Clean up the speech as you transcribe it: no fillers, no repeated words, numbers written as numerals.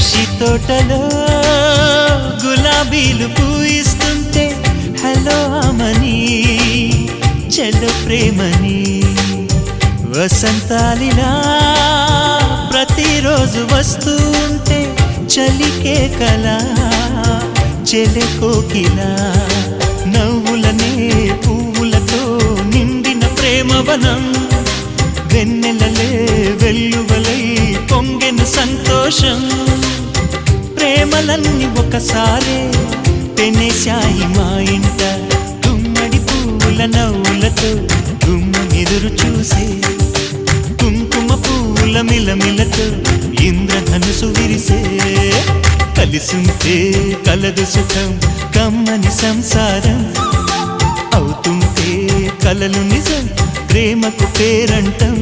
ఖుషి తోటలో గులాబీలు పూయిస్తుంటే హలో అమని చెల్లో ప్రేమని వసంతాలిలా ప్రతిరోజు వస్తూ ఉంటే చలికే కలా చెలె కోకిలా నవ్వులనే పువ్వులతో నిండిన ప్రేమవనం వెన్నెలలే వెల్లువలై పొంగెను సంతోషం ప్రేమలన్నీ ఒకసారే పెనేశాయి మా ఇంట గుమ్మడి పువ్వుల నవ్వులతో గుమ్మ ఎదురు చూసే కుంకుమ పువ్వుల మిలమిలతో ఇంద్రధనుసు విరిసే కలిసుంటే కలదు సుఖం కమ్మని సంసారం అవుతుంటే కలలు నిజం ప్రేమకు పేరంటం